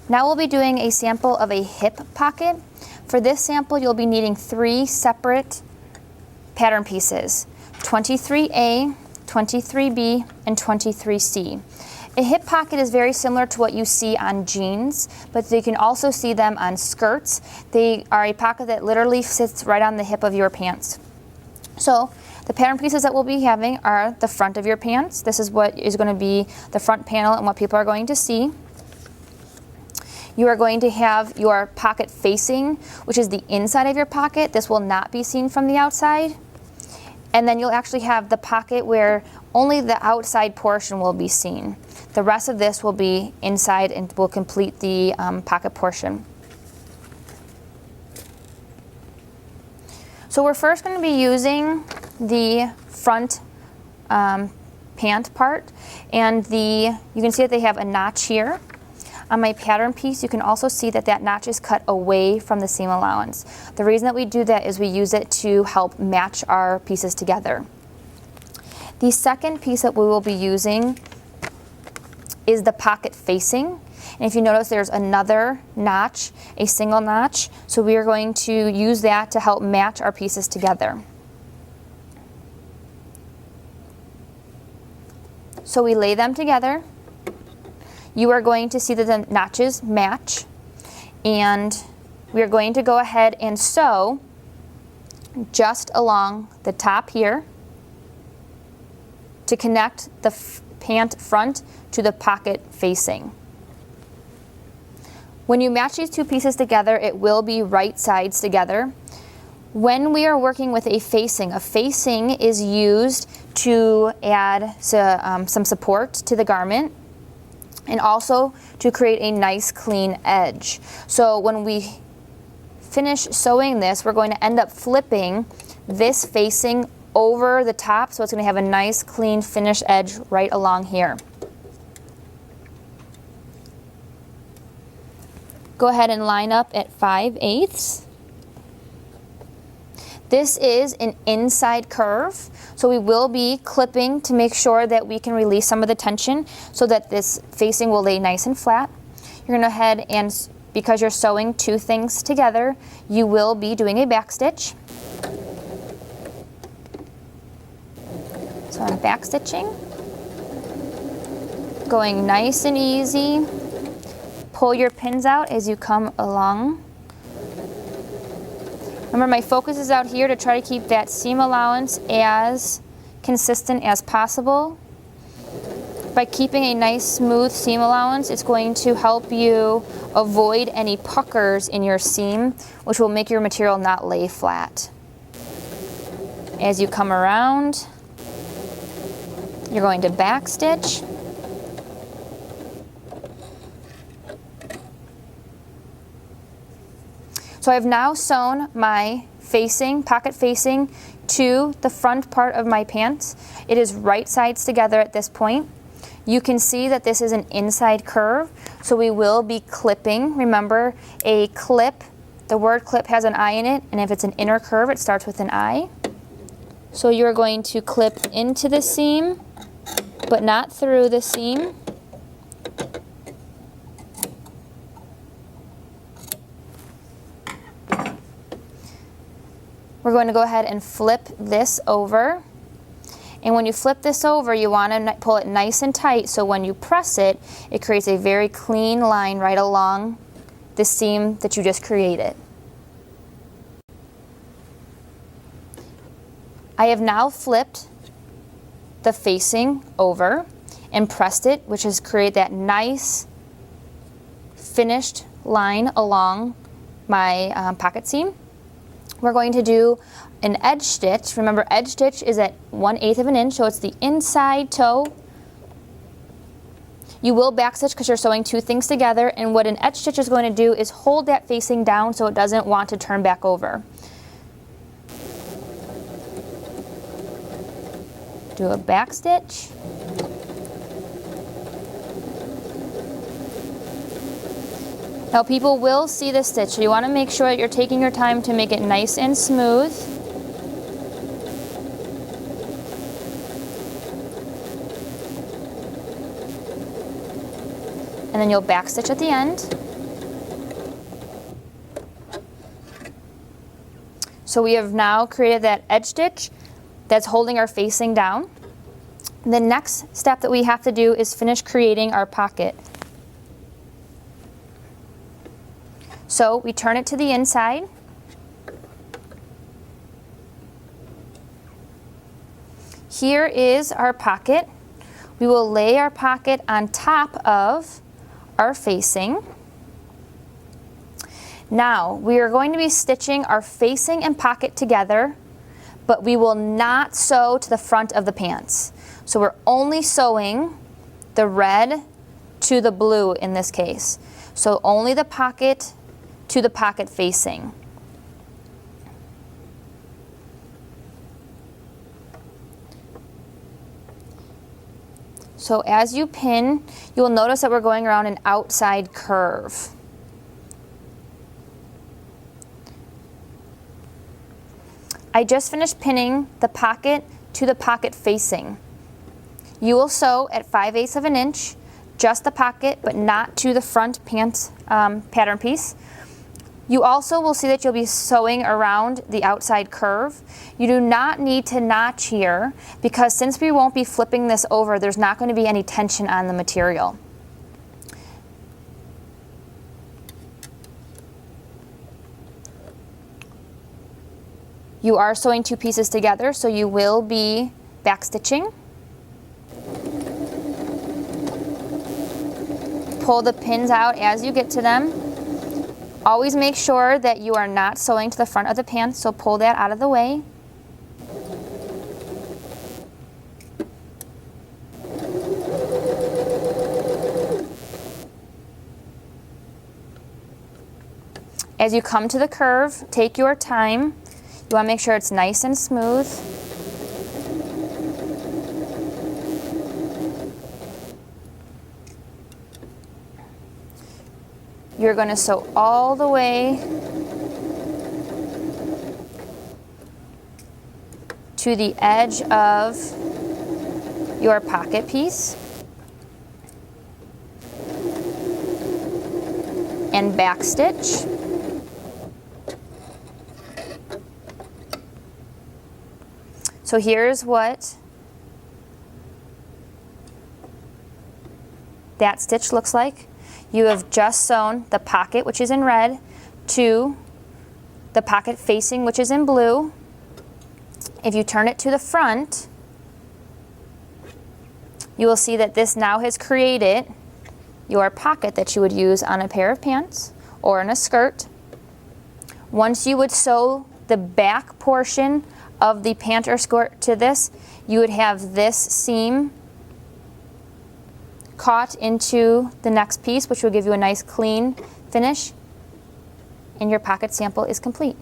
Now we'll be doing a sample of a hip pocket. For this sample, you'll be needing 3 separate pattern pieces, 23A, 23B, and 23C. A hip pocket is very similar to what you see on jeans, but you can also see them on skirts. They are a pocket that literally sits right on the hip of your pants. So the pattern pieces that we'll be having are the front of your pants. This is what is going to be the front panel and what people are going to see. You are going to have your pocket facing, which is the inside of your pocket. This will not be seen from the outside. And then you'll actually have the pocket where only the outside portion will be seen. The rest of this will be inside and will complete the pocket portion. So we're first going to be using the front pant part, and you can see that they have a notch here. On my pattern piece, you can also see that that notch is cut away from the seam allowance. The reason that we do that is we use it to help match our pieces together. The second piece that we will be using is the pocket facing. And if you notice, there's another notch, a single notch. So we are going to use that to help match our pieces together. So we lay them together. You are going to see that the notches match, and we are going to go ahead and sew just along the top here to connect the pant front to the pocket facing. When you match these two pieces together, it will be right sides together. When we are working with a facing is used to add some support to the garment, and also to create a nice clean edge. So when we finish sewing this, we're going to end up flipping this facing over the top, so it's going to have a nice clean finished edge right along here. Go ahead and line up at 5/8. This is an inside curve, so we will be clipping to make sure that we can release some of the tension so that this facing will lay nice and flat. You're going to go ahead and, because you're sewing two things together, you will be doing a back stitch. So I'm back stitching, going nice and easy. Pull your pins out as you come along. Remember, my focus is out here to try to keep that seam allowance as consistent as possible. By keeping a nice smooth seam allowance, it's going to help you avoid any puckers in your seam, which will make your material not lay flat. As you come around, you're going to back stitch. So I've now sewn my pocket facing to the front part of my pants. It is right sides together at this point. You can see that this is an inside curve, so we will be clipping. Remember, a clip, the word clip has an I in it, and if it's an inner curve, it starts with an I. So you're going to clip into the seam, but not through the seam. We're going to go ahead and flip this over. And when you flip this over, you want to pull it nice and tight so when you press it, it creates a very clean line right along the seam that you just created. I have now flipped the facing over and pressed it, which has created that nice finished line along my pocket seam. We're going to do an edge stitch. Remember, edge stitch is at 1/8 of an inch, so it's the inside toe. You will back stitch because you're sewing two things together, and what an edge stitch is going to do is hold that facing down so it doesn't want to turn back over. Do a back stitch. Now people will see the stitch, so you want to make sure that you're taking your time to make it nice and smooth. And then you'll back stitch at the end. So we have now created that edge stitch that's holding our facing down. The next step that we have to do is finish creating our pocket. So we turn it to the inside. Here is our pocket. We will lay our pocket on top of our facing. Now we are going to be stitching our facing and pocket together, but we will not sew to the front of the pants. So we're only sewing the red to the blue in this case. So only the pocket to the pocket facing. So as you pin, you will notice that we're going around an outside curve. I just finished pinning the pocket to the pocket facing. You will sew at 5/8 of an inch, just the pocket, but not to the front pant pattern piece. You also will see that you'll be sewing around the outside curve. You do not need to notch here because since we won't be flipping this over, there's not going to be any tension on the material. You are sewing two pieces together, so you will be back stitching. Pull the pins out as you get to them. Always make sure that you are not sewing to the front of the pants, so pull that out of the way. As you come to the curve, take your time. You want to make sure it's nice and smooth. You're going to sew all the way to the edge of your pocket piece and back stitch. So here's what that stitch looks like. You have just sewn the pocket, which is in red, to the pocket facing, which is in blue. If you turn it to the front, you will see that this now has created your pocket that you would use on a pair of pants or in a skirt. Once you would sew the back portion of the pant or skirt to this, you would have this seam caught into the next piece, which will give you a nice clean finish, and your pocket sample is complete.